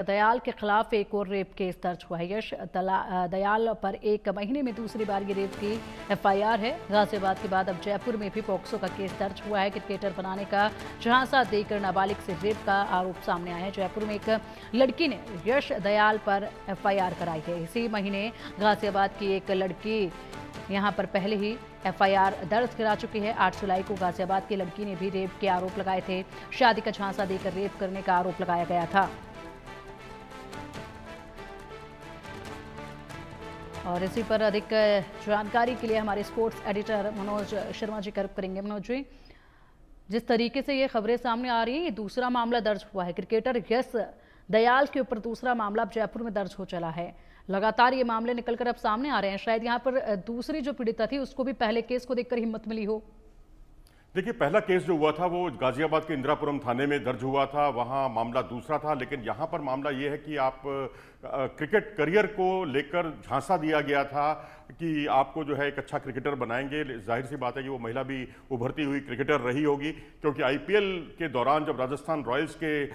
दयाल के खिलाफ एक और रेप केस दर्ज हुआ है। यश दयाल पर 1 महीने में दूसरी बार ये रेप की एफआईआर है। गाजियाबाद के बाद अब जयपुर में भी पॉक्सो का केस दर्ज हुआ है। क्रिकेटर बनाने का झांसा देकर नाबालिग से रेप का आरोप सामने आया है। जयपुर में एक लड़की ने यश दयाल पर एफआईआर कराई है। इसी महीने गाजियाबाद की एक लड़की यहां पर पहले ही एफआईआर दर्ज करा चुकी है। 8 जुलाई को गाजियाबाद की लड़की ने भी रेप के आरोप लगाए थे। शादी का झांसा देकर रेप करने का आरोप लगाया गया था। और इसी पर अधिक जानकारी के लिए हमारे स्पोर्ट्स एडिटर मनोज शर्मा जी करेंगे। मनोज जी, जिस तरीके से ये खबरें सामने आ रही हैं, ये दूसरा मामला दर्ज हुआ है। क्रिकेटर यश दयाल के ऊपर दूसरा मामला अब जयपुर में दर्ज हो चला है। लगातार ये मामले निकलकर अब सामने आ रहे हैं। शायद यहाँ पर दूसरी जो पीड़िता थी उसको भी पहले केस को देखकर हिम्मत मिली हो। देखिए, पहला केस जो हुआ था वो गाजियाबाद के इंदिरापुरम थाने में दर्ज हुआ था, वहाँ मामला दूसरा था। लेकिन यहाँ पर मामला ये है कि आप क्रिकेट करियर को लेकर झांसा दिया गया था कि आपको जो है एक अच्छा क्रिकेटर बनाएंगे। जाहिर सी बात है कि वो महिला भी उभरती हुई क्रिकेटर रही होगी, क्योंकि आईपीएल के दौरान जब राजस्थान रॉयल्स के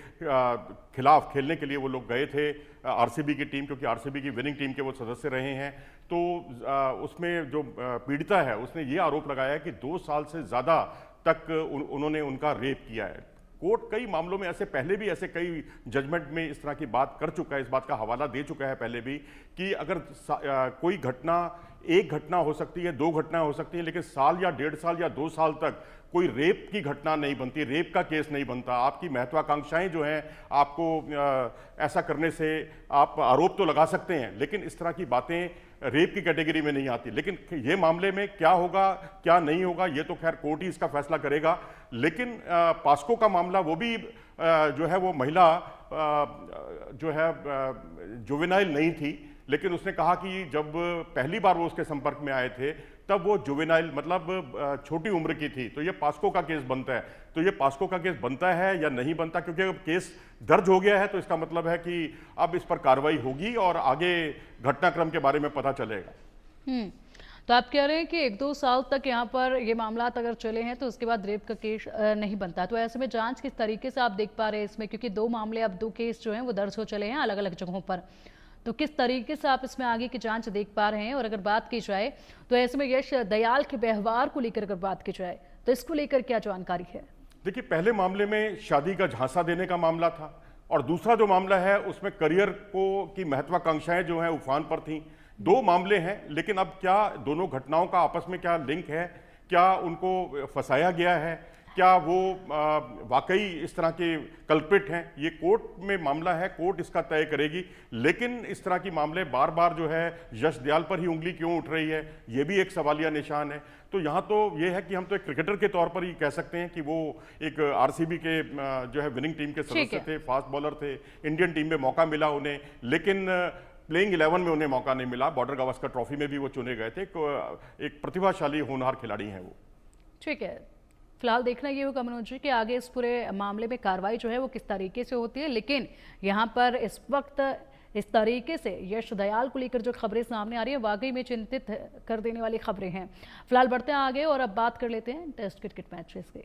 खिलाफ खेलने के लिए वो लोग गए थे, आरसीबी की टीम, क्योंकि आरसीबी की विनिंग टीम के वो सदस्य रहे हैं, तो उसमें जो पीड़िता है उसने ये आरोप लगाया है कि 2 साल से ज़्यादा तक उन्होंने उनका रेप किया है। कोर्ट कई मामलों में ऐसे पहले भी ऐसे कई जजमेंट में इस तरह की बात कर चुका है, इस बात का हवाला दे चुका है पहले भी कि अगर कोई घटना, एक घटना हो सकती है, 2 घटनाएं हो सकती हैं, लेकिन साल या 1.5 साल या 2 साल तक कोई रेप की घटना नहीं बनती, रेप का केस नहीं बनता। आपकी महत्वाकांक्षाएं जो हैं, आपको ऐसा करने से आप आरोप तो लगा सकते हैं, लेकिन इस तरह की बातें रेप की कैटेगरी में नहीं आती। लेकिन ये मामले में क्या होगा क्या नहीं होगा, ये तो खैर कोर्ट ही इसका फैसला करेगा। लेकिन पास्को का मामला, वो भी जो है वो महिला जो है जुवेनाइल नहीं थी, लेकिन उसने कहा कि जब पहली बार वो उसके संपर्क में आए थे तब वो जुवेनाइल मतलब छोटी उम्र की थी। तो ये पास्को का केस बनता है। तो ये पास्को का केस बनता है या नहीं बनता, क्योंकि अब केस दर्ज हो गया है तो इसका मतलब है कि अब इस पर कार्रवाई होगी और आगे घटनाक्रम के बारे में पता चलेगा। तो आप कह रहे हैं कि 1-2 साल तक यहाँ पर ये मामला अगर चले हैं तो उसके बाद रेप का केस नहीं बनता। तो ऐसे में जांच किस तरीके से आप देख पा रहे हैं इसमें, क्योंकि 2 मामले, अब 2 केस जो हैं वो दर्ज हो चले हैं अलग अलग जगहों पर, तो किस तरीके से आप इसमें आगे की जांच देख पा रहे हैं? और अगर बात की जाए तो ऐसे में यश दयाल के व्यवहार को लेकर अगर बात की जाए तो इसको लेकर क्या जानकारी है? देखिए, पहले मामले में शादी का झांसा देने का मामला था, और दूसरा जो मामला है उसमें करियर को की महत्वाकांक्षाएं जो हैं उफान पर थीं। 2 मामले हैं, लेकिन अब क्या दोनों घटनाओं का आपस में क्या लिंक है, क्या उनको फंसाया गया है, क्या वो वाकई इस तरह के कल्प्रिट हैं, ये कोर्ट में मामला है, कोर्ट इसका तय करेगी। लेकिन इस तरह की मामले बार बार जो है यश दयाल पर ही उंगली क्यों उठ रही है, ये भी एक सवालिया निशान है। तो यहाँ तो ये है कि हम तो एक क्रिकेटर के तौर पर ही कह सकते हैं कि वो एक आरसीबी के जो है विनिंग टीम के सदस्य थे, फास्ट बॉलर थे, इंडियन टीम में मौका मिला उन्हें, लेकिन प्लेइंग 11 में उन्हें मौका नहीं मिला। बॉर्डर गावस्कर ट्रॉफी में भी वो चुने गए थे। एक प्रतिभाशाली होनहार खिलाड़ी हैं वो। ठीक है, फिलहाल देखना ये होगा मनोज जी कि आगे इस पूरे मामले में कार्रवाई जो है वो किस तरीके से होती है। लेकिन यहाँ पर इस वक्त इस तरीके से यश दयाल को लेकर जो खबरें सामने आ रही हैं वाकई में चिंतित कर देने वाली खबरें हैं। फिलहाल बढ़ते हैं आगे और अब बात कर लेते हैं टेस्ट क्रिकेट मैचेस के।